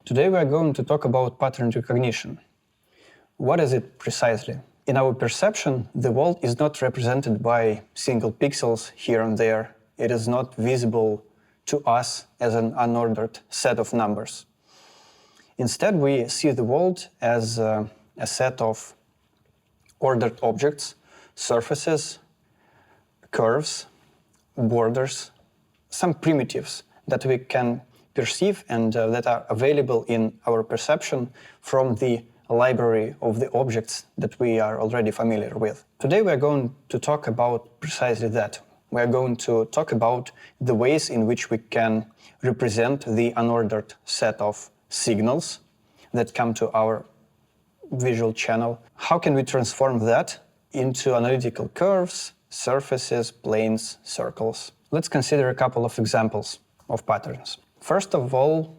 Today we are going to talk about pattern recognition. What is it precisely? In our perception, the world is not represented by single pixels here and there. It is not visible to us as an unordered set of numbers. Instead, we see the world as a set of ordered objects, surfaces, curves, borders, some primitives that we can perceive and that are available in our perception from the library of the objects that we are already familiar with. Today we are going to talk about precisely that. We are going to talk about the ways in which we can represent the unordered set of signals that come to our visual channel. How can we transform that into analytical curves, surfaces, planes, circles? Let's consider a couple of examples of patterns. First of all,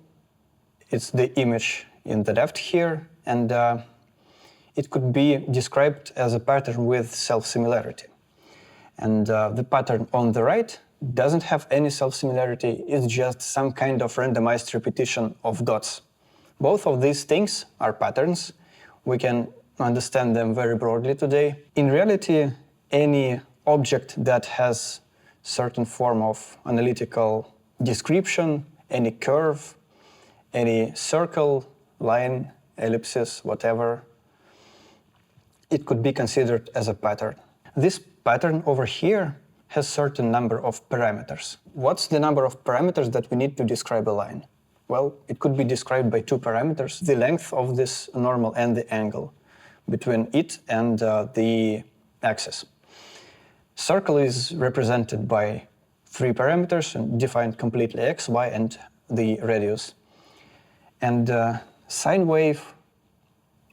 it's the image in the left here, and it could be described as a pattern with self-similarity. And the pattern on the right doesn't have any self-similarity, it's just some kind of randomized repetition of dots. Both of these things are patterns. We can understand them very broadly today. In reality, any object that has certain form of analytical description, any curve, any circle, line, ellipsis, whatever, it could be considered as a pattern. This pattern over here has certain number of parameters. What's the number of parameters that we need to describe a line? Well, it could be described by two parameters, the length of this normal and the angle between it and the axis. Circle is represented by three parameters and defined completely x, y, and the radius. And sine wave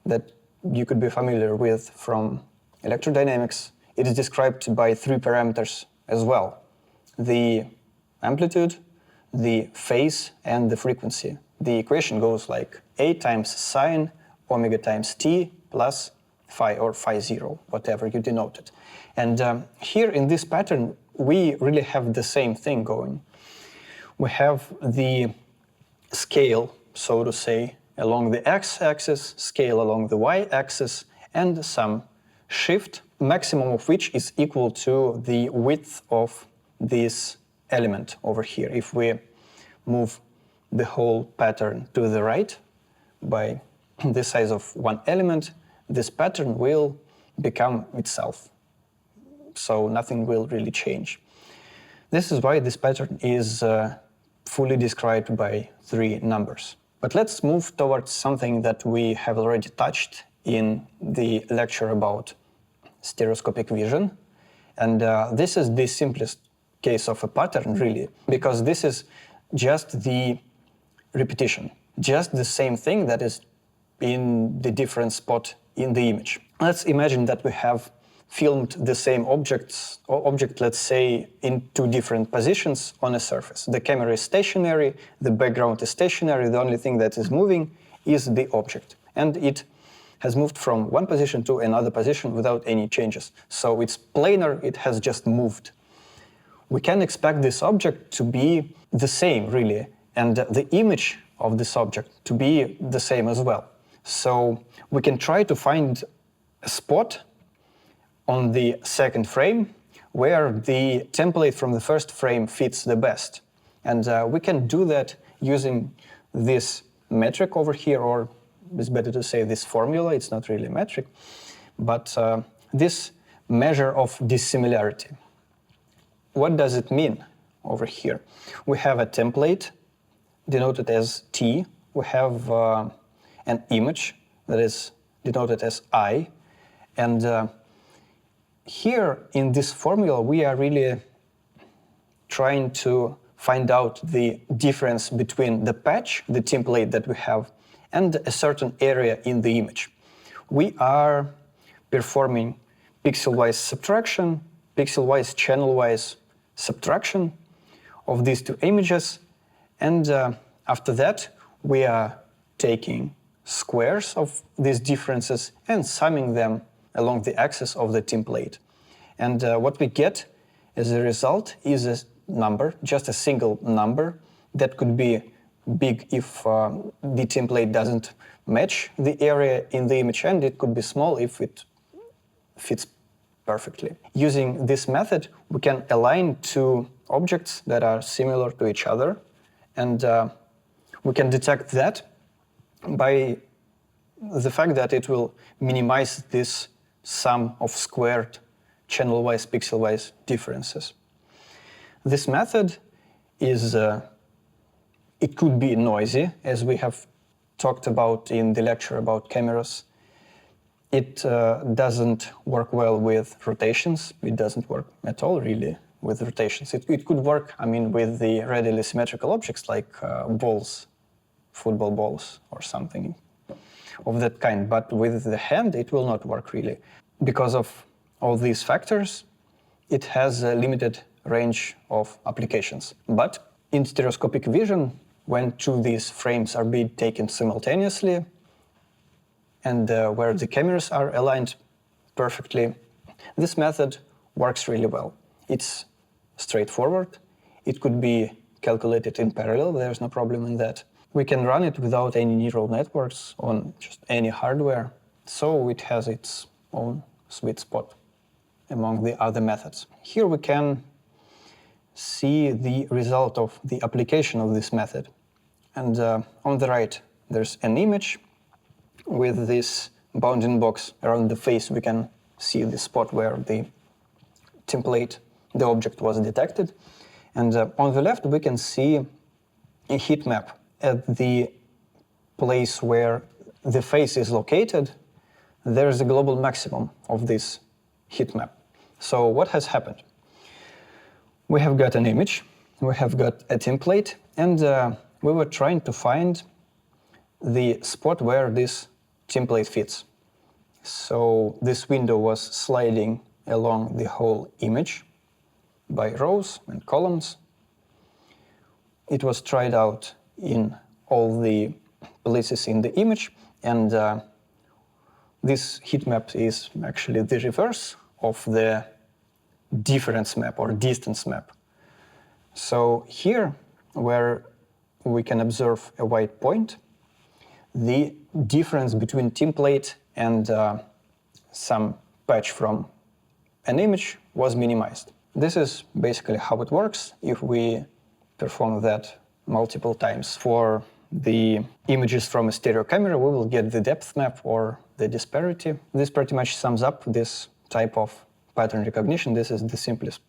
that you could be familiar with from electrodynamics, it is described by three parameters as well. The amplitude, the phase, and the frequency. The equation goes like a times sine omega times t plus phi or phi 0, whatever you denote it. And here in this pattern, we really have the same thing going. We have the scale, so to say, along the x-axis, scale along the y-axis, and some shift, maximum of which is equal to the width of this element over here. If we move the whole pattern to the right by the size of one element, this pattern will become itself. So nothing will really change. This is why this pattern is fully described by three numbers. But let's move towards something that we have already touched in the lecture about stereoscopic vision. And this is the simplest case of a pattern, really, because this is just the repetition, just the same thing that is in the different spot in the image. Let's imagine that we have filmed the same object, let's say, in two different positions on a surface. The camera is stationary, the background is stationary, the only thing that is moving is the object. And it has moved from one position to another position without any changes. So it's planar, it has just moved. We can expect this object to be the same, really, and the image of this object to be the same as well. So we can try to find a spot on the second frame where the template from the first frame fits the best. And we can do that using this metric over here, or it's better to say this formula, it's not really a metric, but this measure of dissimilarity. What does it mean over here? We have a template denoted as T, we have an image that is denoted as I, and here in this formula we are really trying to find out the difference between the patch, the template that we have, and a certain area in the image. We are performing pixel-wise subtraction, pixel-wise, channel-wise subtraction of these two images, and after that we are taking squares of these differences and summing them along the axis of the template. And what we get as a result is a number, just a single number, that could be big if the template doesn't match the area in the image, and it could be small if it fits perfectly. Using this method, we can align two objects that are similar to each other, and we can detect that by the fact that it will minimize this sum of squared channel-wise, pixel-wise differences. This method is, it could be noisy, as we have talked about in the lecture about cameras. It doesn't work well with rotations. It doesn't work at all, really, with rotations. It could work, I mean, with the readily symmetrical objects like balls, football balls, or something of that kind. But with the hand, it will not work, really. Because of all these factors, it has a limited range of applications. But in stereoscopic vision, when two of these frames are being taken simultaneously, and where the cameras are aligned perfectly, this method works really well. It's straightforward. It could be calculated in parallel. There's no problem in that. We can run it without any neural networks on just any hardware, so it has its own sweet spot among the other methods. Here we can see the result of the application of this method. And on the right, there's an image. With this bounding box around the face, we can see the spot where the template, the object, was detected. And on the left, we can see a heat map at the place where the face is located. There's a global maximum of this heat map. So what has happened? We have got an image, we have got a template, and we were trying to find the spot where this template fits. So this window was sliding along the whole image by rows and columns. It was tried out in all the places in the image, and this heat map is actually the reverse of the difference map or distance map. So here, where we can observe a white point, the difference between template and some patch from an image was minimized. This is basically how it works if we perform that multiple times. For the images from a stereo camera, we will get the depth map or the disparity. This pretty much sums up this type of pattern recognition. This is the simplest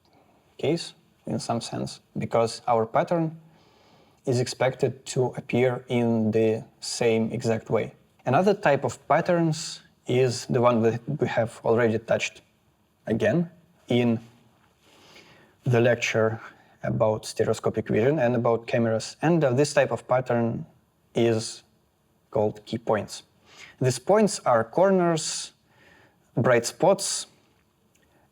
case in some sense, because our pattern is expected to appear in the same exact way. Another type of patterns is the one that we have already touched again in the lecture about stereoscopic vision and about cameras. And this type of pattern is called key points. These points are corners, bright spots,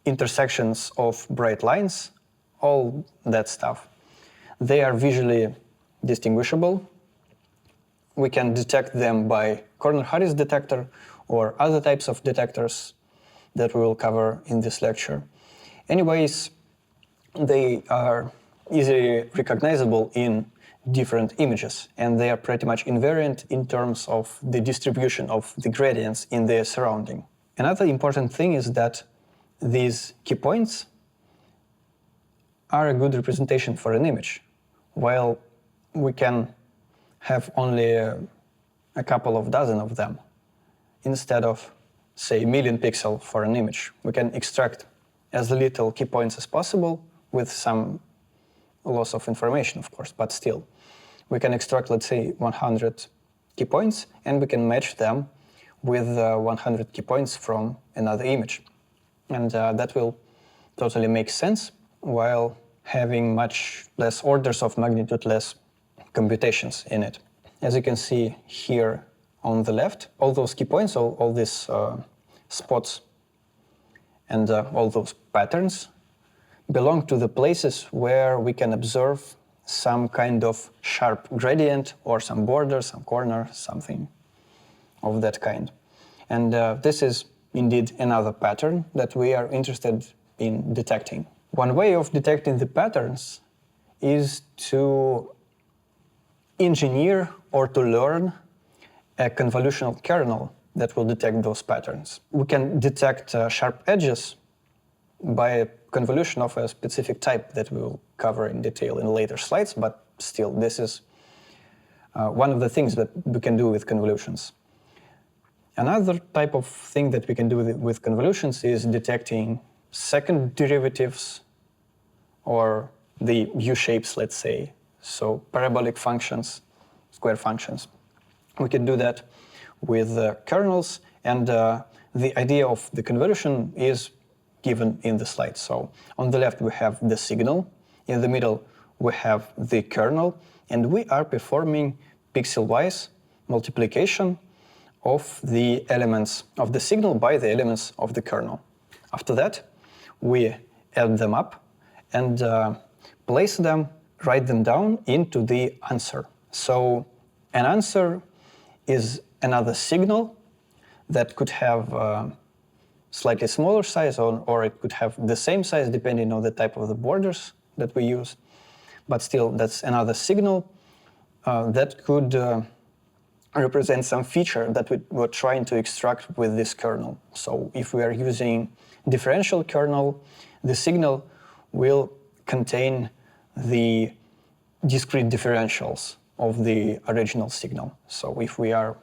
intersections of bright lines, all that stuff. They are visually distinguishable. We can detect them by corner Harris detector or other types of detectors that we will cover in this lecture. Anyways, they are easily recognizable in different images, and they are pretty much invariant in terms of the distribution of the gradients in their surrounding. Another important thing is that these key points are a good representation for an image. While we can have only a couple of dozen of them, instead of, say, a million pixels for an image, we can extract as little key points as possible with some loss of information, of course, but still. We can extract, let's say, 100 key points, and we can match them with 100 key points from another image. And that will totally make sense while having much less orders of magnitude, less computations in it. As you can see here on the left, all those key points, all these spots and all those patterns belong to the places where we can observe some kind of sharp gradient or some border, some corner, something of that kind. And this is indeed another pattern that we are interested in detecting. One way of detecting the patterns is to engineer or to learn a convolutional kernel that will detect those patterns. We can detect sharp edges by a convolution of a specific type that we will cover in detail in later slides, but still, this is one of the things that we can do with convolutions. Another type of thing that we can do with convolutions is detecting second derivatives or the U-shapes, let's say, so parabolic functions, square functions. We can do that with kernels, and the idea of the convolution is given in the slide. So on the left we have the signal, in the middle we have the kernel, and we are performing pixel-wise multiplication of the elements of the signal by the elements of the kernel. After that, we add them up and place them, write them down into the answer. So an answer is another signal that could have slightly smaller size, or it could have the same size depending on the type of the borders that we use. But still, that's another signal that could represent some feature that we were trying to extract with this kernel. So if we are using differential kernel, the signal will contain the discrete differentials of the original signal. So if we are,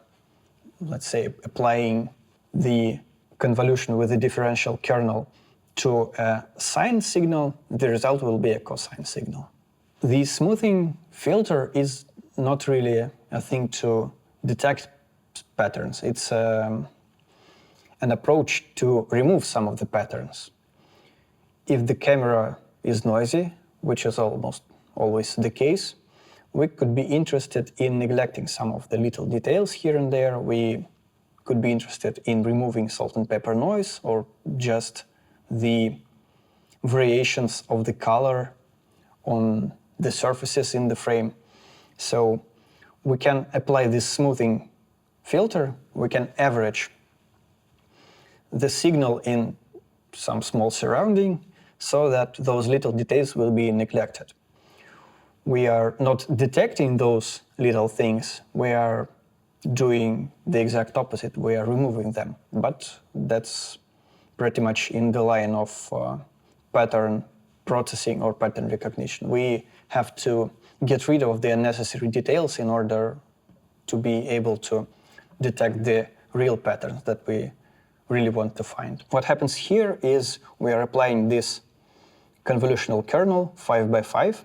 let's say, applying the convolution with the differential kernel to a sine signal, the result will be a cosine signal. The smoothing filter is not really a thing to detect patterns. It's an approach to remove some of the patterns. If the camera is noisy, which is almost always the case, we could be interested in neglecting some of the little details here and there. We could be interested in removing salt and pepper noise, or just the variations of the color on the surfaces in the frame. So we can apply this smoothing filter. We can average the signal in some small surrounding so that those little details will be neglected. We are not detecting those little things. We are doing the exact opposite. We are removing them. But that's pretty much in the line of pattern processing or pattern recognition. We have to get rid of the unnecessary details in order to be able to detect the real patterns that we really want to find. What happens here is we are applying this convolutional kernel 5 by 5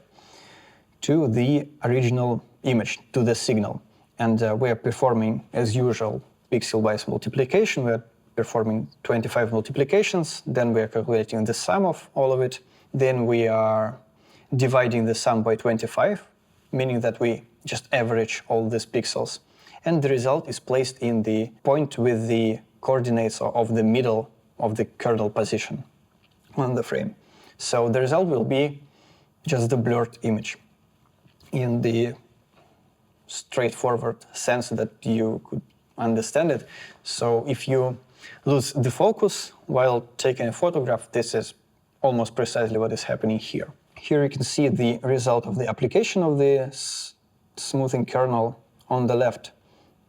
to the original image, to the signal. And we are performing, as usual, pixel-wise multiplication. We are performing 25 multiplications. Then we are calculating the sum of all of it. Then we are dividing the sum by 25, meaning that we just average all these pixels. And the result is placed in the point with the coordinates of the middle of the kernel position on the frame. So the result will be just the blurred image in the straightforward sense that you could understand it. So if you lose the focus while taking a photograph, this is almost precisely what is happening here. Here you can see the result of the application of the smoothing kernel. On the left,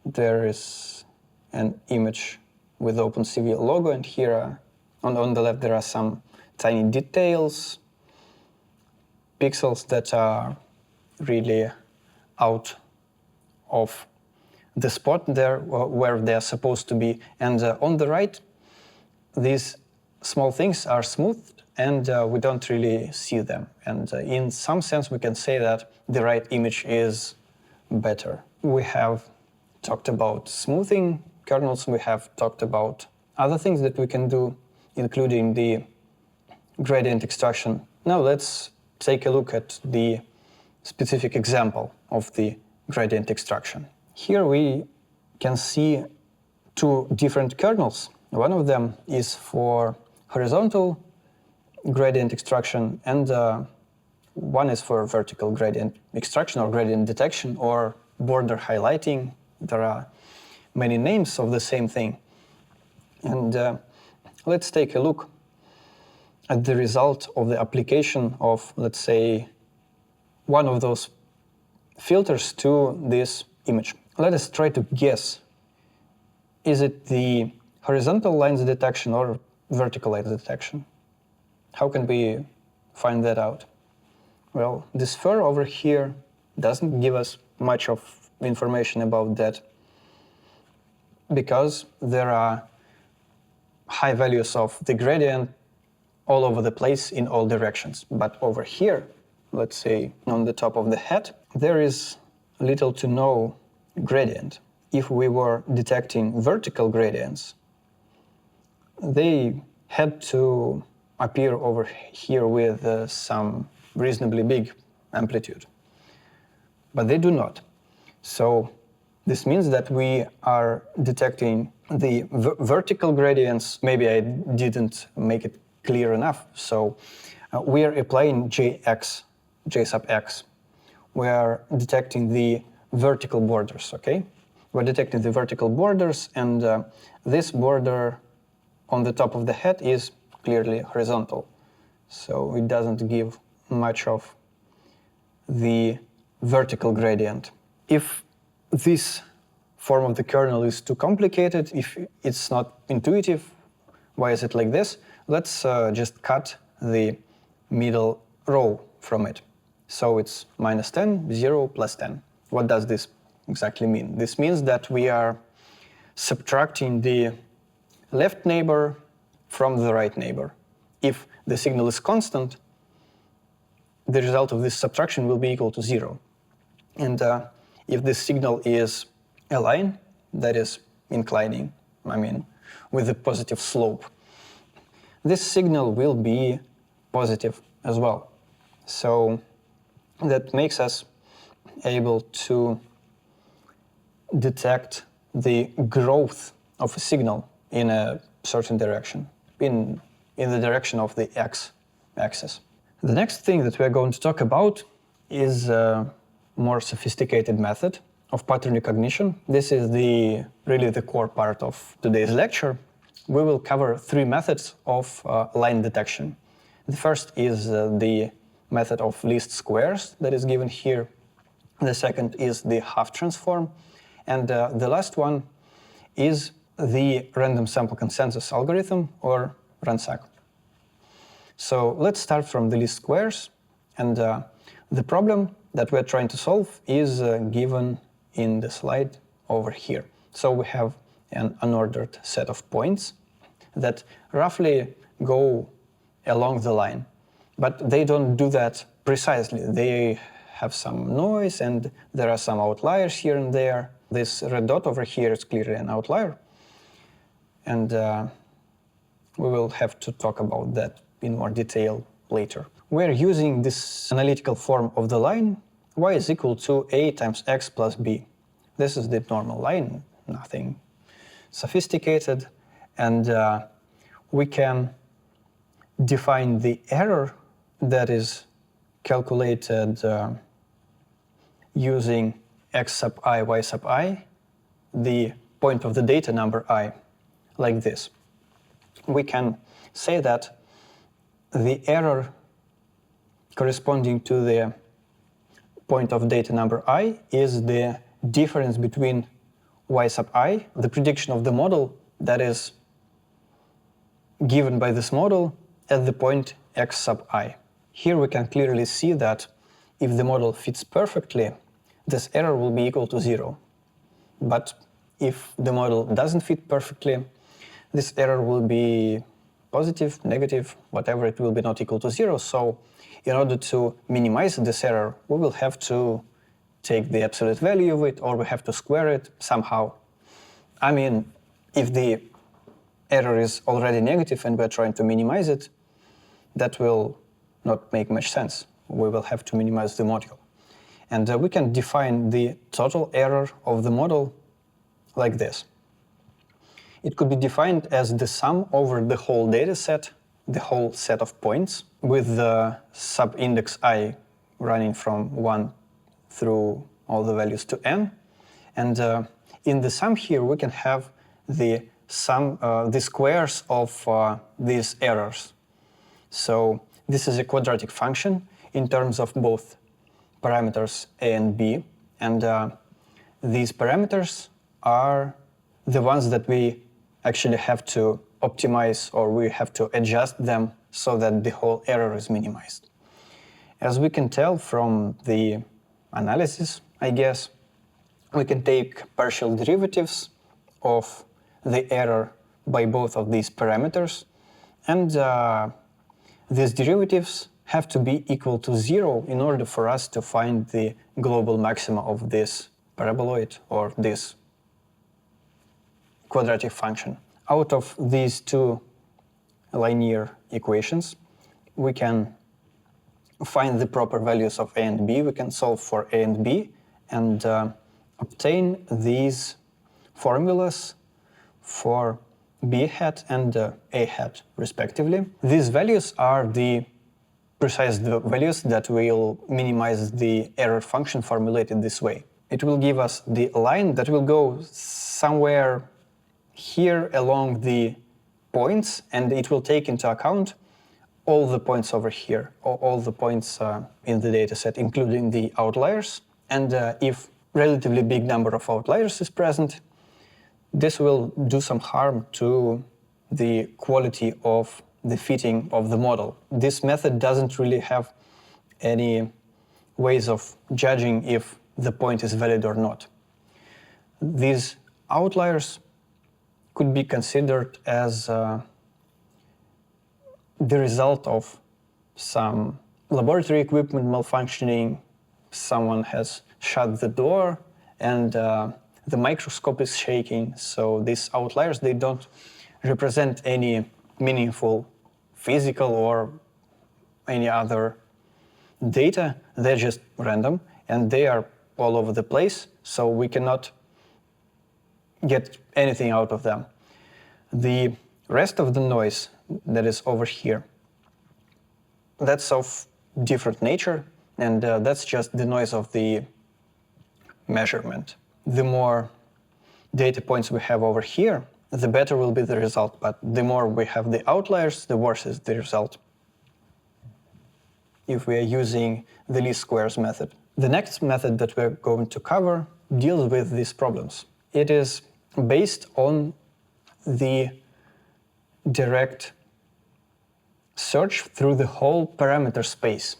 there is an image with the OpenCV logo, and here on the left there are some tiny details, pixels that are really out of the spot there where they are supposed to be. And on the right, these small things are smoothed, and we don't really see them. And in some sense, we can say that the right image is better. We have talked about smoothing kernels. We have talked about other things that we can do, including the gradient extraction. Now let's take a look at the specific example of the gradient extraction. Here we can see two different kernels. One of them is for horizontal gradient extraction, and one is for vertical gradient extraction or gradient detection or border highlighting. There are many names of the same thing. And let's take a look at the result of the application of, let's say, one of those filters to this image. Let us try to guess, is it the horizontal lines detection or vertical lines detection? How can we find that out? Well, this sphere over here doesn't give us much of information about that because there are high values of the gradient all over the place in all directions. But over here, let's say on the top of the head, there is little to no gradient. If we were detecting vertical gradients, they had to appear over here with some reasonably big amplitude. But they do not. So this means that we are detecting the vertical gradients. Maybe I didn't make it clear enough. So we are applying J sub x. We are detecting the vertical borders, okay? We're detecting the vertical borders, and this border on the top of the head is clearly horizontal. So it doesn't give much of the vertical gradient. If this form of the kernel is too complicated, if it's not intuitive, why is it like this? Let's just cut the middle row from it. So it's -10, 0, +10. What does this exactly mean? This means that we are subtracting the left neighbor from the right neighbor. If the signal is constant, the result of this subtraction will be equal to 0. And if this signal is a line that is inclining, with a positive slope, this signal will be positive as well. So that makes us able to detect the growth of a signal in a certain direction, in the direction of the x-axis. The next thing that we're going to talk about is a more sophisticated method of pattern recognition. This is really the core part of today's lecture. We will cover 3 methods of line detection. The first is the method of least squares that is given here. The second is the half transform. And the last one is the random sample consensus algorithm, or RANSAC. So let's start from the least squares. And the problem that we're trying to solve is given in the slide over here. So we have an unordered set of points that roughly go along the line. But they don't do that precisely. They have some noise, and there are some outliers here and there. This red dot over here is clearly an outlier. And we will have to talk about that in more detail later. We're using this analytical form of the line, y is equal to a times x plus b. This is the normal line, nothing sophisticated. And we can define the error that is calculated using x sub I, y sub I, the point of the data number I, like this. We can say that the error corresponding to the point of data number I is the difference between y sub I, the prediction of the model that is given by this model, at the point x sub I. Here we can clearly see that if the model fits perfectly, this error will be equal to 0. But if the model doesn't fit perfectly, this error will be positive, negative, whatever, it will be not equal to 0. So in order to minimize this error, we will have to take the absolute value of it, or we have to square it somehow. If the error is already negative and we're trying to minimize it, that will not make much sense. We will have to minimize the module. And we can define the total error of the model like this. It could be defined as the sum over the whole data set, the whole set of points, with the sub-index I running from 1 through all the values to n. And in the sum here, we can have the squares of these errors. So this is a quadratic function in terms of both parameters a and b, and these parameters are the ones that we actually have to optimize, or we have to adjust them so that the whole error is minimized. As we can tell from the analysis, I guess, we can take partial derivatives of the error by both of these parameters, and these derivatives have to be equal to 0 in order for us to find the global maxima of this paraboloid or this quadratic function. Out of these two linear equations, we can find the proper values of a and b. We can solve for a and b and obtain these formulas for b hat and a hat, respectively. These values are the precise values that will minimize the error function formulated this way. It will give us the line that will go somewhere here along the points, and it will take into account all the points over here, all the points in the dataset, including the outliers. And if relatively big number of outliers is present, this will do some harm to the quality of the fitting of the model. This method doesn't really have any ways of judging if the point is valid or not. These outliers could be considered as the result of some laboratory equipment malfunctioning, someone has shut the door, and the microscope is shaking. So these outliers, they don't represent any meaningful physical or any other data. They're just random, and they are all over the place, so we cannot get anything out of them. The rest of the noise that is over here, that's of different nature, and that's just the noise of the measurement. The more data points we have over here, the better will be the result, but the more we have the outliers, the worse is the result if we are using the least squares method. The next method that we're going to cover deals with these problems. It is based on the direct search through the whole parameter space.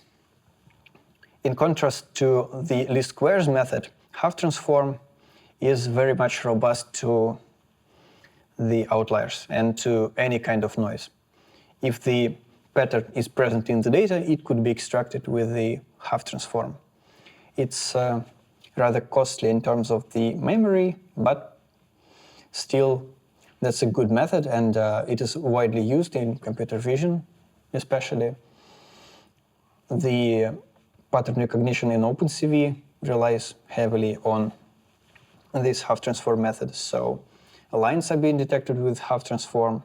In contrast to the least squares method, half transform is very much robust to the outliers and to any kind of noise. If the pattern is present in the data, it could be extracted with the half transform. It's rather costly in terms of the memory, but still that's a good method, and it is widely used in computer vision especially. The pattern recognition in OpenCV relies heavily on this half transform method. So lines are being detected with half transform,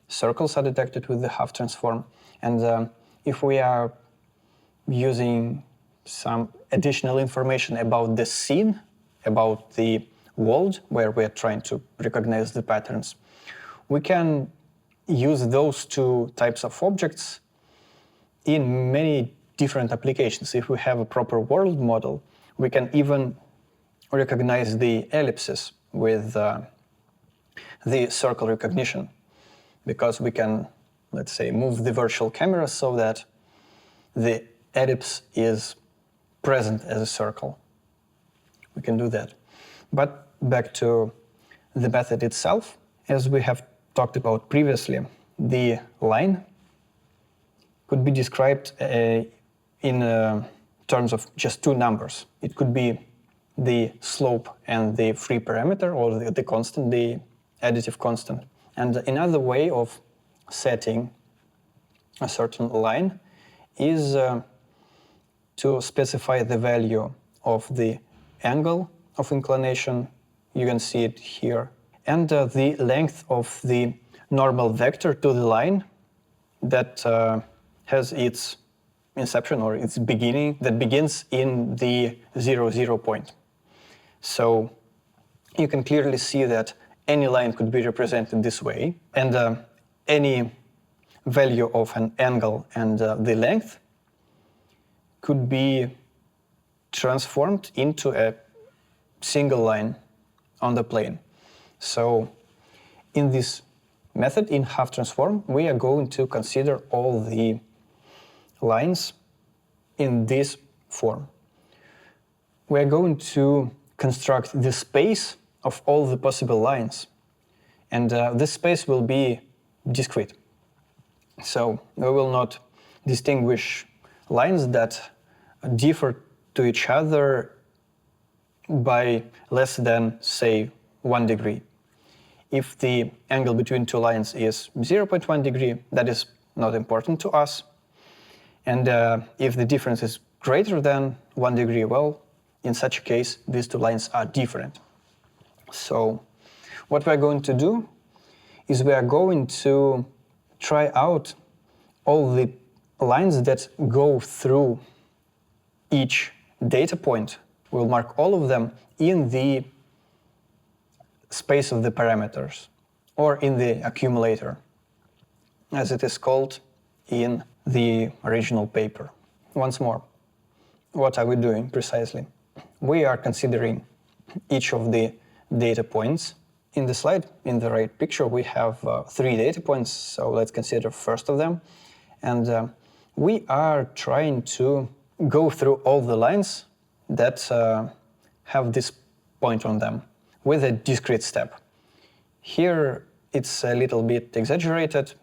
circles are detected with the half transform, and if we are using some additional information about the scene, about the world where we are trying to recognize the patterns, we can use those two types of objects in many different applications. If we have a proper world model, we can even recognize the ellipses with the circle recognition, because we can, let's say, move the virtual camera so that the ellipse is present as a circle. We can do that. But back to the method itself, as we have talked about previously, the line could be described in terms of just two numbers. It could be the slope and the free parameter, or the constant, the additive constant. And another way of setting a certain line is to specify the value of the angle of inclination. You can see it here. And the length of the normal vector to the line that has its inception or its beginning, that begins in the 0, 0 point. So you can clearly see that any line could be represented this way, and any value of an angle and the length could be transformed into a single line on the plane. So in this method, in half transform, we are going to consider all the lines in this form. We are going to construct the space of all the possible lines, and this space will be discrete. So we will not distinguish lines that differ to each other by less than, say, 1 degree. If the angle between two lines is 0.1 degree, that is not important to us. And if the difference is greater than 1 degree, well, in such a case, these two lines are different. So what we're going to do is we are going to try out all the lines that go through each data point. We'll mark all of them in the space of the parameters, or in the accumulator, as it is called in the original paper. Once more, what are we doing precisely? We are considering each of the data points. In the slide, in the right picture, we have 3 data points, so let's consider first of them. And we are trying to go through all the lines that have this point on them with a discrete step. Here it's a little bit exaggerated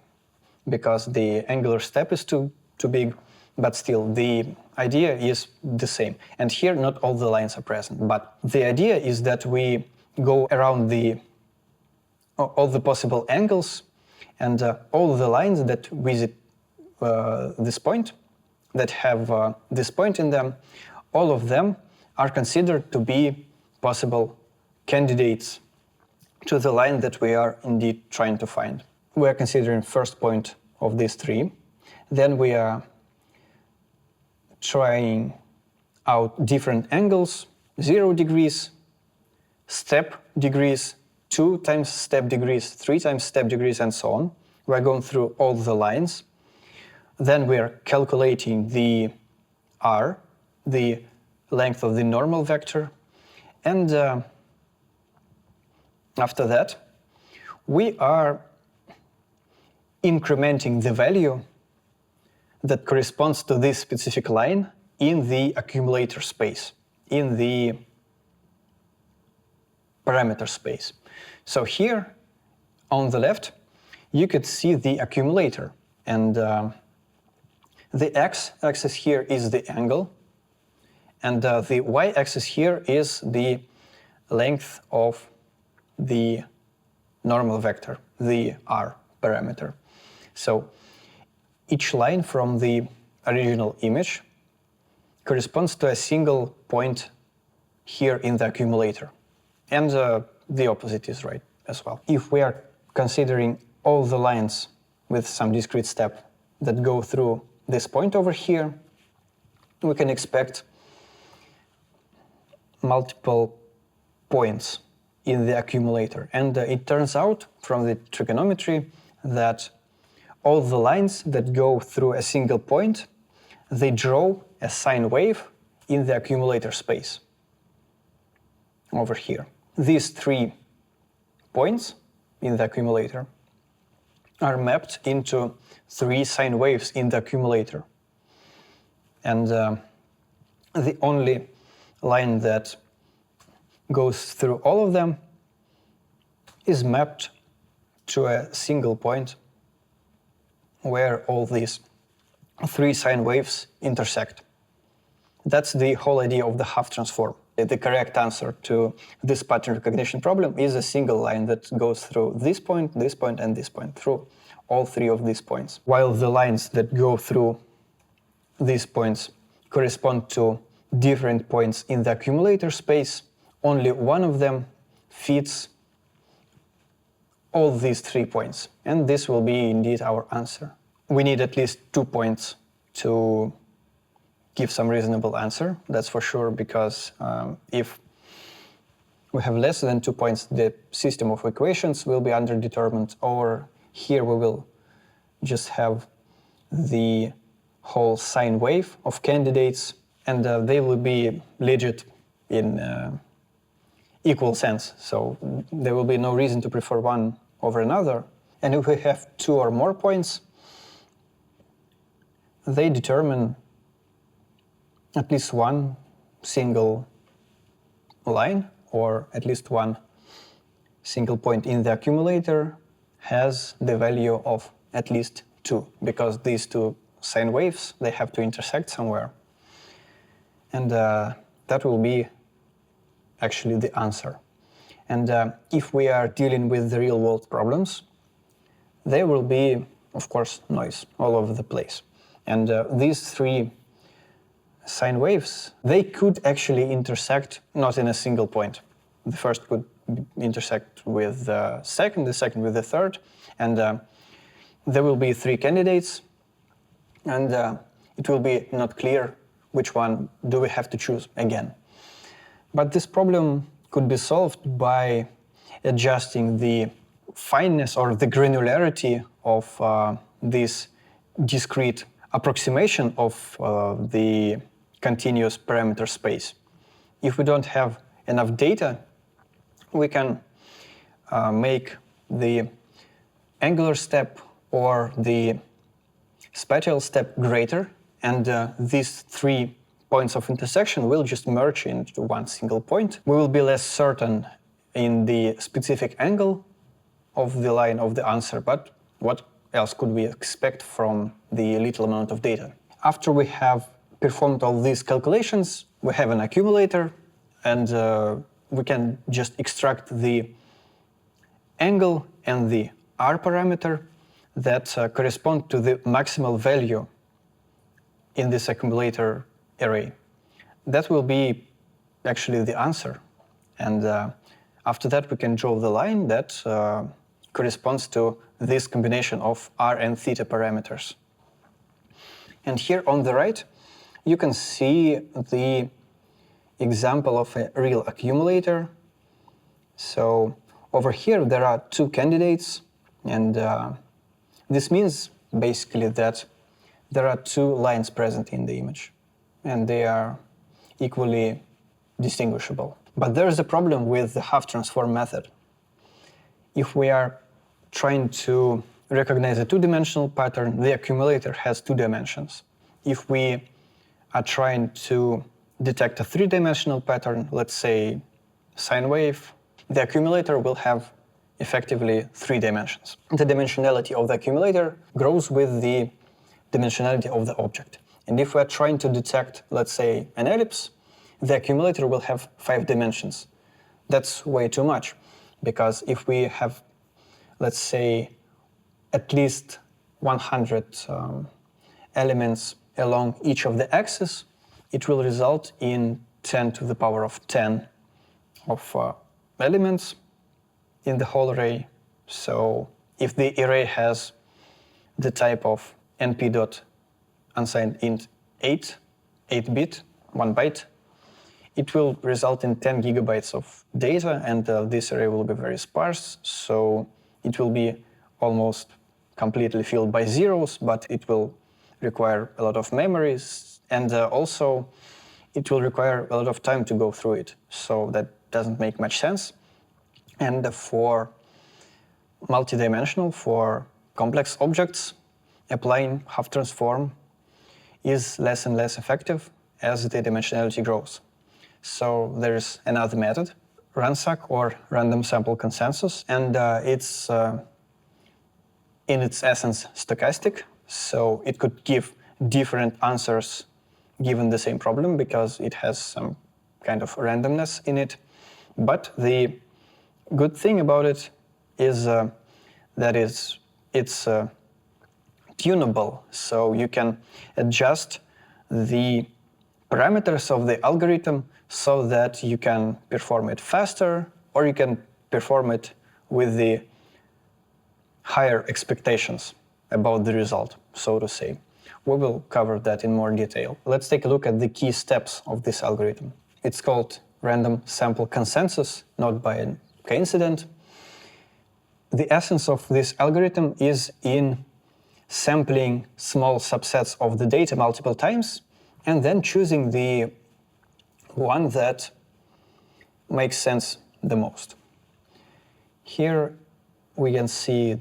because the angular step is too big, but still the idea is the same. And here not all the lines are present, but the idea is that we go around all the possible angles, and all the lines that visit this point, that have this point in them, all of them are considered to be possible candidates to the line that we are indeed trying to find. We are considering first point of these 3. Then we are trying out different angles, 0 degrees, step degrees, 2 times step degrees, 3 times step degrees, and so on. We are going through all the lines. Then we are calculating the r, the length of the normal vector, and after that, we are incrementing the value that corresponds to this specific line in the accumulator space, in the parameter space. So here, on the left, you could see the accumulator, and the x-axis here is the angle, and the y-axis here is the length of the normal vector, the r parameter. So each line from the original image corresponds to a single point here in the accumulator. And the opposite is right as well. If we are considering all the lines with some discrete step that go through this point over here, we can expect multiple points in the accumulator. And it turns out from the trigonometry that all the lines that go through a single point, they draw a sine wave in the accumulator space over here. These 3 points in the accumulator are mapped into 3 sine waves in the accumulator. And the only line that goes through all of them is mapped to a single point where all these 3 sine waves intersect. That's the whole idea of the half transform. The correct answer to this pattern recognition problem is a single line that goes through this point, and this point, through all 3 of these points. While the lines that go through these points correspond to different points in the accumulator space, only one of them fits all these 3 points. And this will be indeed our answer. We need at least 2 points to give some reasonable answer, that's for sure, because if we have less than 2 points, the system of equations will be underdetermined, or here we will just have the whole sine wave of candidates, and they will be legit in equal sense. So there will be no reason to prefer one over another. And if we have two or more points, they determine at least one single line, or at least one single point in the accumulator has the value of at least 2, because these two sine waves, they have to intersect somewhere. And that will be actually the answer. And if we are dealing with the real-world problems, there will be, of course, noise all over the place. And these three sine waves, they could actually intersect not in a single point. The first could intersect with the second with the third, and there will be 3 candidates, and it will be not clear which one do we have to choose again. But this problem could be solved by adjusting the fineness or the granularity of this discrete approximation of the continuous parameter space. If we don't have enough data, we can make the angular step or the spatial step greater, and these 3 points of intersection will just merge into one single point. We will be less certain in the specific angle of the line of the answer, but what else could we expect from the little amount of data? After we have performed all these calculations, we have an accumulator, and we can just extract the angle and the R parameter that correspond to the maximal value in this accumulator array. That will be actually the answer. And after that, we can draw the line that corresponds to this combination of R and theta parameters. And here on the right, you can see the example of a real accumulator. So over here, there are 2 candidates, and this means basically that there are 2 lines present in the image, and they are equally distinguishable. But there is a problem with the half transform method. If we are trying to recognize a 2-dimensional pattern, the accumulator has 2 dimensions. If we are trying to detect a 3-dimensional pattern, let's say sine wave, the accumulator will have effectively 3 dimensions. The dimensionality of the accumulator grows with the dimensionality of the object. And if we are trying to detect, let's say, an ellipse, the accumulator will have 5 dimensions. That's way too much, because if we have, let's say, at least 100 elements along each of the axes, it will result in 10 to the power of 10 of elements in the whole array. So if the array has the type of np.unsigned int 8-bit, 1 byte, it will result in 10 gigabytes of data, and this array will be very sparse, so it will be almost completely filled by zeros, but it will require a lot of memories, and also it will require a lot of time to go through it, so that doesn't make much sense. And for multidimensional, for complex objects, applying half transform is less and less effective as the dimensionality grows. So there's another method, RANSAC, or random sample consensus, and it's in its essence stochastic, so it could give different answers given the same problem because it has some kind of randomness in it. But the good thing about it is that it's tunable, so you can adjust the parameters of the algorithm so that you can perform it faster, or you can perform it with the higher expectations about the result, so to say. We will cover that in more detail. Let's take a look at the key steps of this algorithm. It's called random sample consensus, not by coincidence. The essence of this algorithm is in sampling small subsets of the data multiple times and then choosing the one that makes sense the most. Here we can see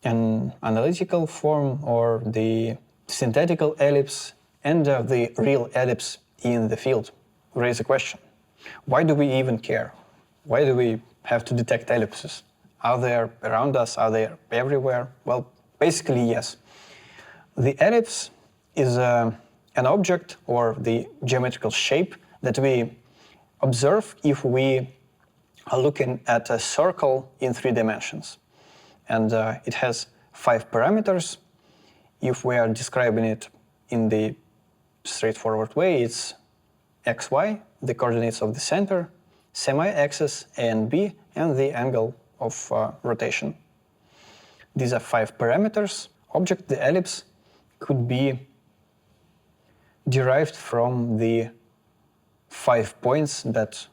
an analytical form or the synthetical ellipse and the real ellipse in the field. Raise a question. Why do we even care? Why do we have to detect ellipses? Are they around us? Are they everywhere? Well, basically, yes. The ellipse is an object or the geometrical shape that we observe if we are looking at a circle in 3 dimensions. And it has 5 parameters. If we are describing it in the straightforward way, it's x, y, the coordinates of the center, semi-axis A and B, and the angle of rotation. These are 5 parameters. Object, the ellipse, could be derived from the 5 points that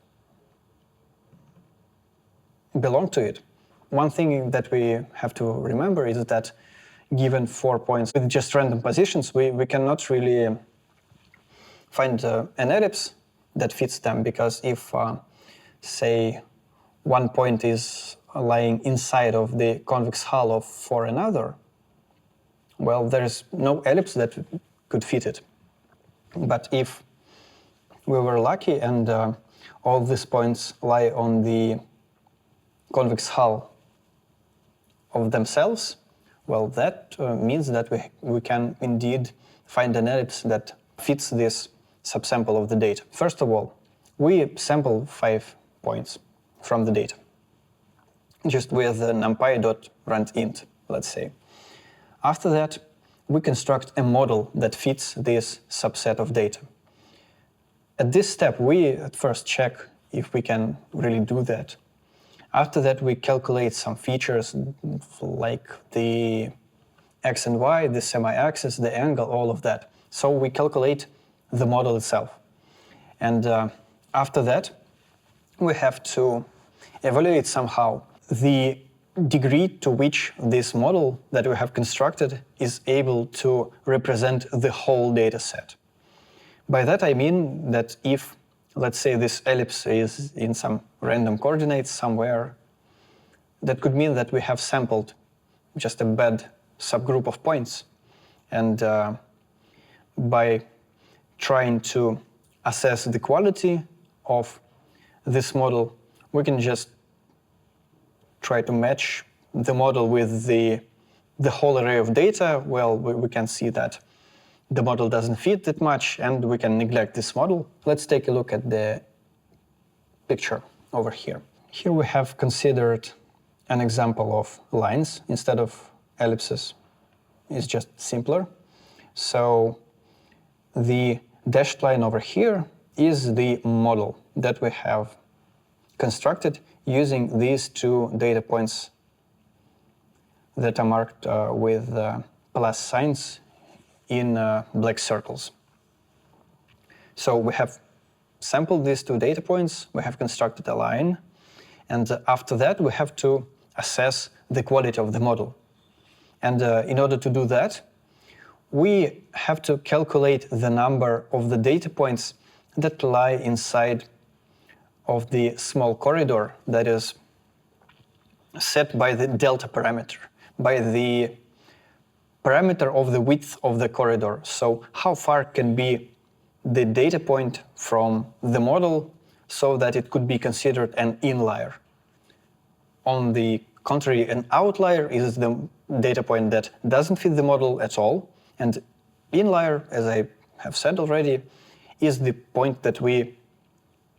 belong to it. One thing that we have to remember is that given 4 points with just random positions, we cannot really find an ellipse that fits them, because if, say, one point is lying inside of the convex hull for another, well, there's no ellipse that could fit it. But if we were lucky and all these points lie on the convex hull of themselves, well, that means that we can indeed find an ellipse that fits this subsample of the data. First of all, we sample 5 points from the data, just with numpy.randint, let's say. After that, we construct a model that fits this subset of data. At this step, we at first check if we can really do that. After that, we calculate some features like the x and y, the semi-axis, the angle, all of that. So we calculate the model itself. And after that, we have to evaluate somehow the degree to which this model that we have constructed is able to represent the whole data set. By that I mean that if, let's say, this ellipse is in some random coordinates somewhere, that could mean that we have sampled just a bad subgroup of points. And by trying to assess the quality of this model, we can just try to match the model with the whole array of data. Well, we can see that the model doesn't fit that much, and we can neglect this model. Let's take a look at the picture over here. Here we have considered an example of lines instead of ellipses. It's just simpler. So the dashed line over here is the model that we have constructed using these 2 data points that are marked with plus signs in black circles. So we have sampled these 2 data points, we have constructed a line, and after that we have to assess the quality of the model. And in order to do that, we have to calculate the number of the data points that lie inside of the small corridor that is set by the delta parameter, by the parameter of the width of the corridor. So how far can be the data point from the model so that it could be considered an inlier. On the contrary, an outlier is the data point that doesn't fit the model at all, and inlier, as I have said already, is the point that we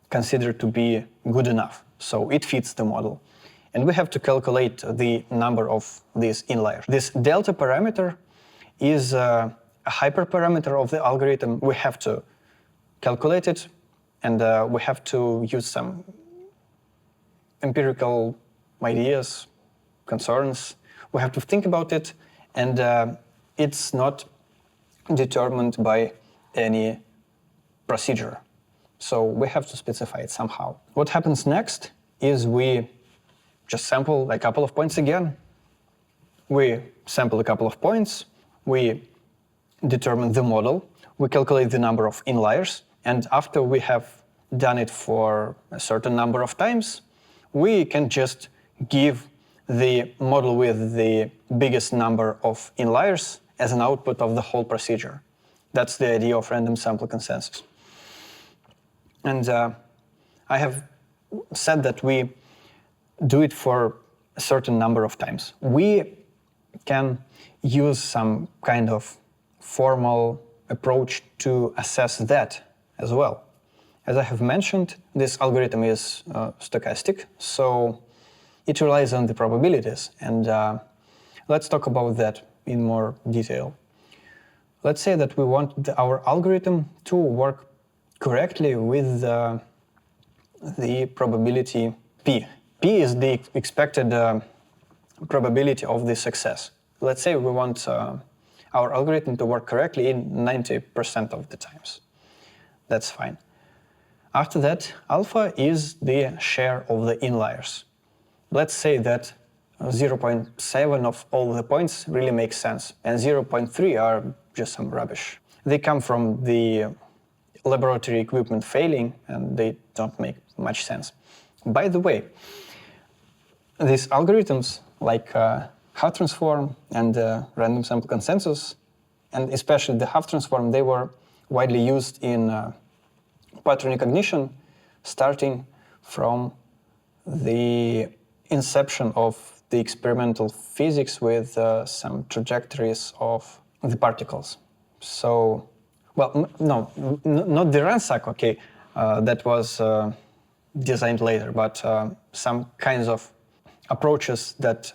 consider to be good enough, so it fits the model. And we have to calculate the number of these inliers. This delta parameter is a hyperparameter of the algorithm. We have to calculate it, and we have to use some empirical ideas, concerns. We have to think about it, and it's not determined by any procedure. So we have to specify it somehow. What happens next is we just sample a couple of points again. We sample a couple of points, we determine the model, we calculate the number of inliers, and after we have done it for a certain number of times, we can just give the model with the biggest number of inliers as an output of the whole procedure. That's the idea of random sample consensus. And I have said that we do it for a certain number of times. We can use some kind of formal approach to assess that as well. As I have mentioned, this algorithm is stochastic, so it relies on the probabilities. And let's talk about that in more detail. Let's say that we want our algorithm to work correctly with the probability p. P is the expected probability of the success. Let's say we want our algorithm to work correctly in 90% of the times. That's fine. After that, alpha is the share of the inliers. Let's say that 0.7 of all the points really makes sense, and 0.3 are just some rubbish. They come from the laboratory equipment failing, and they don't make much sense. By the way, these algorithms like half transform and random sample consensus, and especially the half transform, they were widely used in pattern recognition starting from the inception of the experimental physics with some trajectories of the particles. So, well, no, not the ransack, okay, that was designed later, but some kinds of approaches that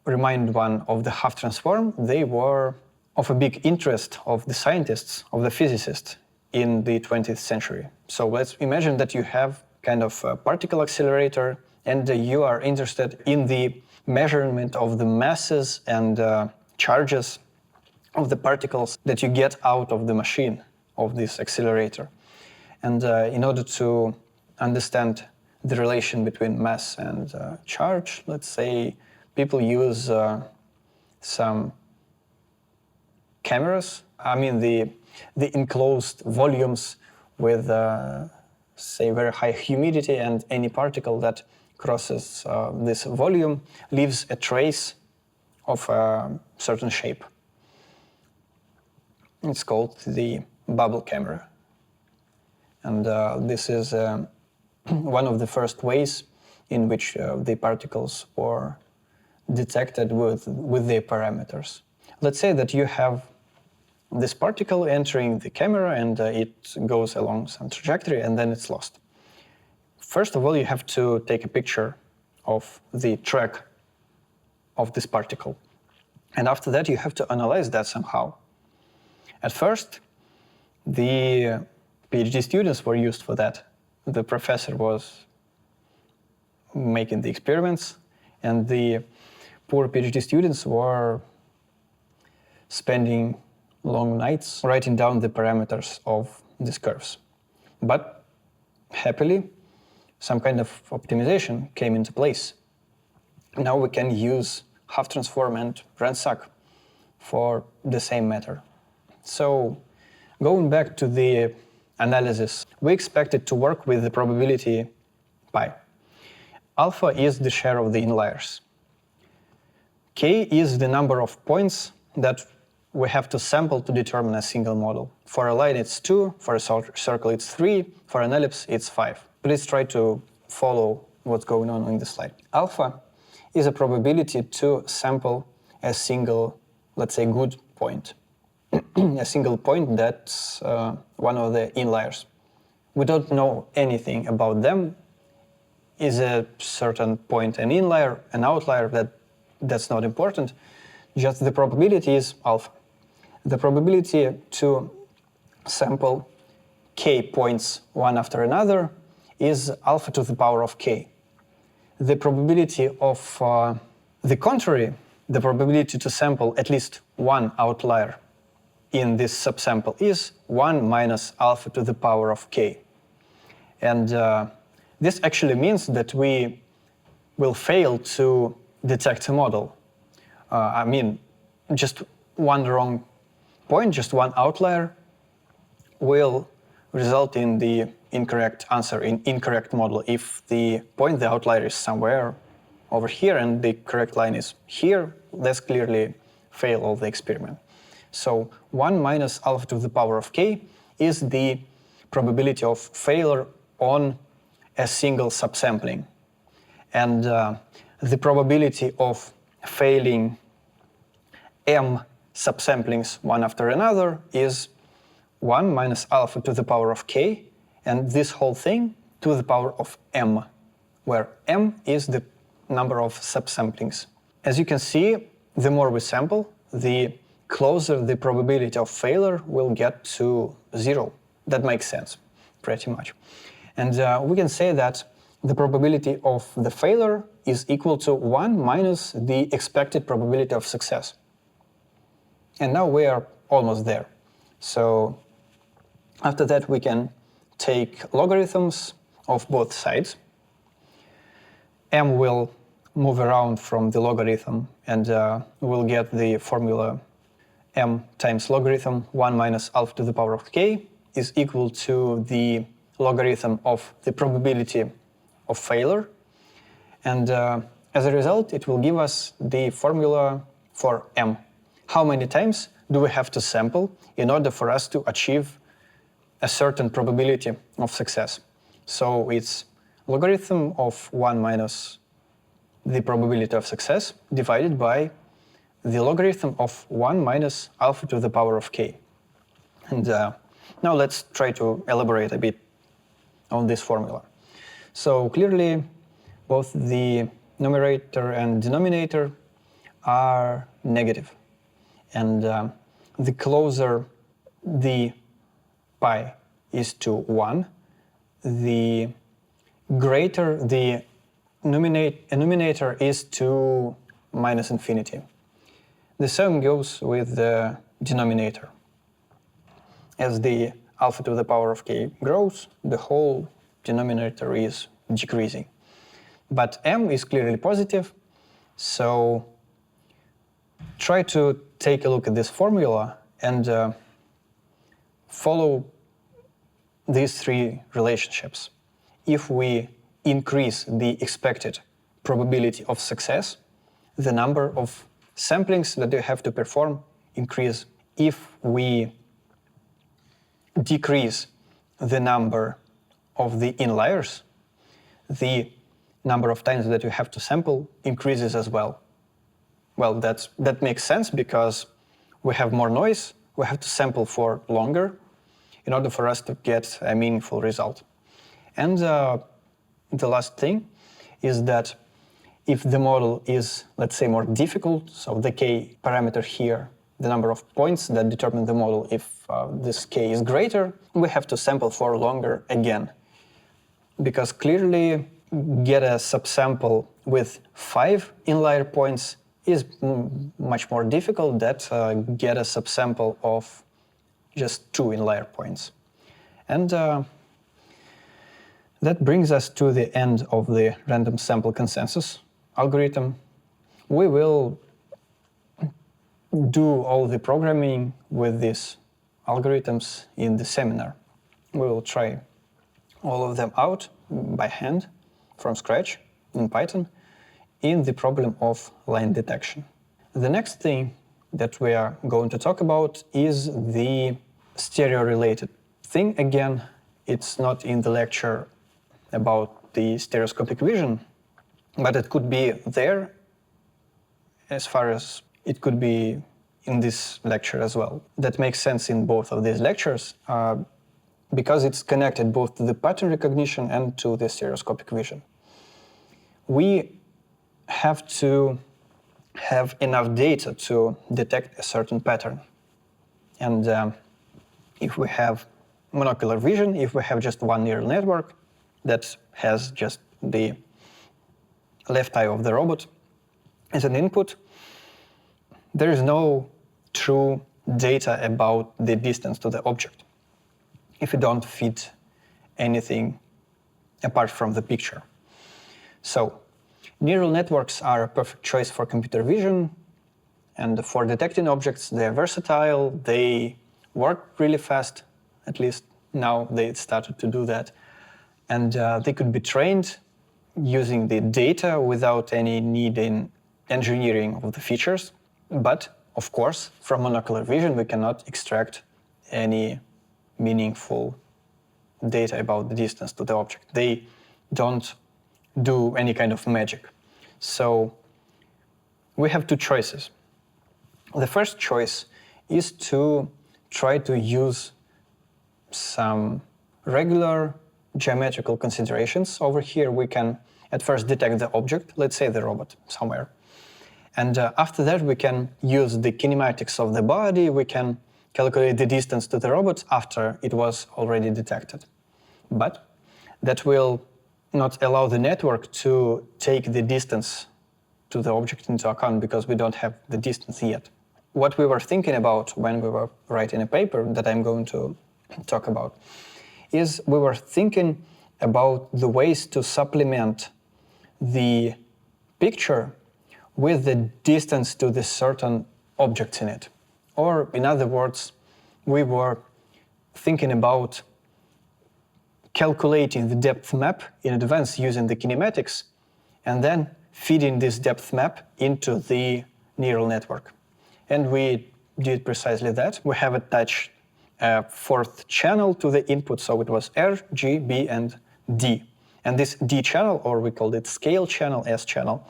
remind one of the half transform, they were of a big interest of the scientists, of the physicists in the 20th century. So let's imagine that you have kind of a particle accelerator and you are interested in the measurement of the masses and charges of the particles that you get out of the machine of this accelerator. And in order to understand the relation between mass and charge, let's say people use some cameras. I mean the enclosed volumes with, say, very high humidity, and any particle that crosses this volume leaves a trace of a certain shape. It's called the bubble camera. And this is one of the first ways in which the particles were detected with their parameters. Let's say that you have this particle entering the camera and it goes along some trajectory and then it's lost. First of all, you have to take a picture of the track of this particle. And after that, you have to analyze that somehow. At first, the PhD students were used for that. The professor was making the experiments, and the poor PhD students were spending long nights writing down the parameters of these curves. But happily, some kind of optimization came into place. Now we can use half transform and ransack for the same matter. So going back to the analysis, we expect it to work with the probability pi. Alpha is the share of the inliers. K is the number of points that we have to sample to determine a single model. For a line it's 2, for a circle it's 3, for an ellipse it's 5. Please try to follow what's going on in the slide. Alpha is a probability to sample a single, let's say, good point. A single point that's one of the inliers. We don't know anything about them. Is a certain point an inlier, an outlier? That's not important. Just the probability is alpha. The probability to sample k points one after another is alpha to the power of k. The probability of the contrary, the probability to sample at least one outlier in this subsample is 1 minus alpha to the power of k. And this actually means that we will fail to detect a model. I mean, just one wrong point, just one outlier, will result in the incorrect answer, in incorrect model. If the point, the outlier, is somewhere over here and the correct line is here, that's clearly fail of the experiment. So 1 minus alpha to the power of k is the probability of failure on a single subsampling. And the probability of failing m subsamplings one after another is 1 minus alpha to the power of k, and this whole thing to the power of m, where m is the number of subsamplings. As you can see, the more we sample, the closer the probability of failure will get to 0. That makes sense, pretty much. And we can say that the probability of the failure is equal to 1 minus the expected probability of success. And now we are almost there. So after that, we can take logarithms of both sides. M will move around from the logarithm, and we'll get the formula m times logarithm 1 minus alpha to the power of k is equal to the logarithm of the probability of failure. And as a result, it will give us the formula for m. How many times do we have to sample in order for us to achieve a certain probability of success? So it's logarithm of 1 minus the probability of success divided by the logarithm of 1 minus alpha to the power of k. And now let's try to elaborate a bit on this formula. So clearly, both the numerator and denominator are negative. And the closer the pi is to 1, the greater the numerator is to minus infinity. The same goes with the denominator. As the alpha to the power of k grows, the whole denominator is decreasing. But m is clearly positive, so try to take a look at this formula and follow these three relationships. If we increase the expected probability of success, the number of samplings that you have to perform increase. If we decrease the number of the inliers, the number of times that you have to sample increases as well. Well, that makes sense because we have more noise, we have to sample for longer in order for us to get a meaningful result. And the last thing is that if the model is, let's say, more difficult, so the k parameter here, the number of points that determine the model, if this k is greater, we have to sample for longer again. Because clearly, get a subsample with 5 inlier points is much more difficult than get a subsample of just 2 inlier points. And that brings us to the end of the random sample consensus algorithm. We will do all the programming with these algorithms in the seminar. We will try all of them out by hand from scratch in Python in the problem of line detection. The next thing that we are going to talk about is the stereo-related thing. Again, it's not in the lecture about the stereoscopic vision, but it could be there as far as it could be in this lecture as well. That makes sense in both of these lectures because it's connected both to the pattern recognition and to the stereoscopic vision. We have to have enough data to detect a certain pattern. And if we have monocular vision, if we have just one neural network that has just the left eye of the robot as an input, there is no true data about the distance to the object if you don't feed anything apart from the picture. So neural networks are a perfect choice for computer vision And for detecting objects, they're versatile, they work really fast, at least now they started to do that. And they could be trained using the data without any need in engineering of the features. But, of course, from monocular vision, we cannot extract any meaningful data about the distance to the object. They don't do any kind of magic. So we have two choices. The first choice is to try to use some regular geometrical considerations. Over here we can at first detect the object, let's say the robot somewhere. And after that we can use the kinematics of the body, we can calculate the distance to the robot after it was already detected. But that will not allow the network to take the distance to the object into account because we don't have the distance yet. What we were thinking about when we were writing a paper that I'm going to talk about is we were thinking about the ways to supplement the picture with the distance to the certain objects in it. Or in other words, we were thinking about calculating the depth map in advance using the kinematics and then feeding this depth map into the neural network. And we did precisely that. We have attached a fourth channel to the input, so it was R, G, B, and D. And this D channel, or we called it scale channel, S channel,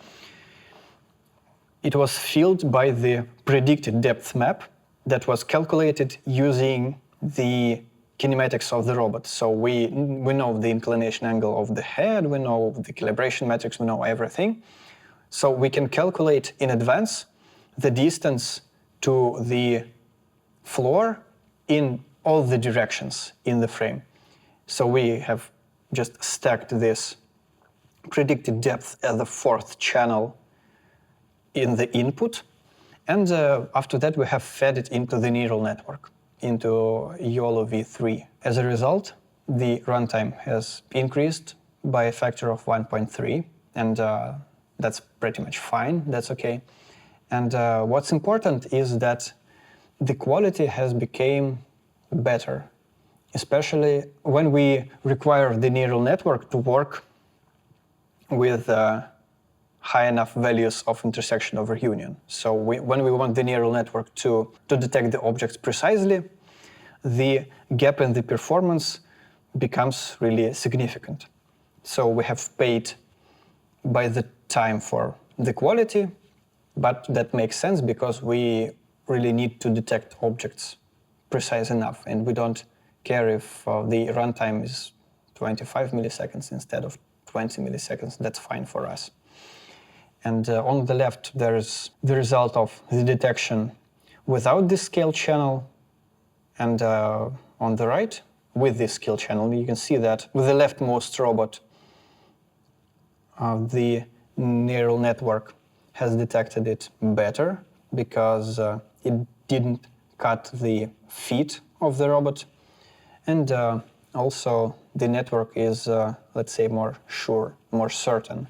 it was filled by the predicted depth map that was calculated using the kinematics of the robot. So we know the inclination angle of the head, we know the calibration metrics, we know everything. So we can calculate in advance the distance to the floor in all the directions in the frame. So we have just stacked this predicted depth at the fourth channel in the input, and after that we have fed it into the neural network, into YOLO v3. As a result, the runtime has increased by a factor of 1.3, and that's pretty much fine, that's okay. And what's important is that the quality has become better, especially when we require the neural network to work with high enough values of intersection over union. So when we want the neural network to detect the objects precisely, the gap in the performance becomes really significant. So we have paid by the time for the quality, but that makes sense because we really need to detect objects precise enough, and we don't care if the runtime is 25 milliseconds instead of 20 milliseconds. That's fine for us. And on the left, there's the result of the detection without this scale channel, and on the right, with this scale channel, you can see that with the leftmost robot, the neural network has detected it better because it didn't cut the feet of the robot, and also the network is, let's say, more sure, more certain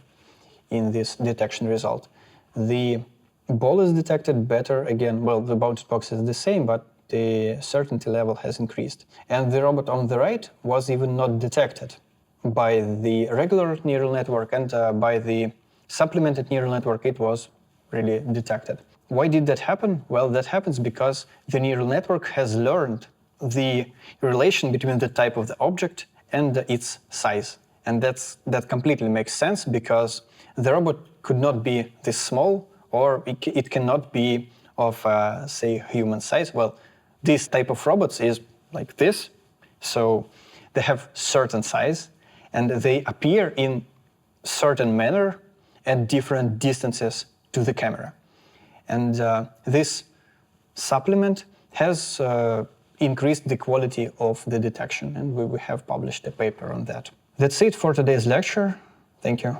in this detection result. The ball is detected better again. Well, the bounded box is the same, but the certainty level has increased. And the robot on the right was even not detected by the regular neural network, and by the supplemented neural network it was really detected. Why did that happen? Well, that happens because the neural network has learned the relation between the type of the object and its size. And that completely makes sense because the robot could not be this small, or it cannot be of, say, human size. Well, this type of robots is like this, so they have certain size, and they appear in certain manner at different distances to the camera. And this supplement has increased the quality of the detection, and we have published a paper on that. That's it for today's lecture. Thank you.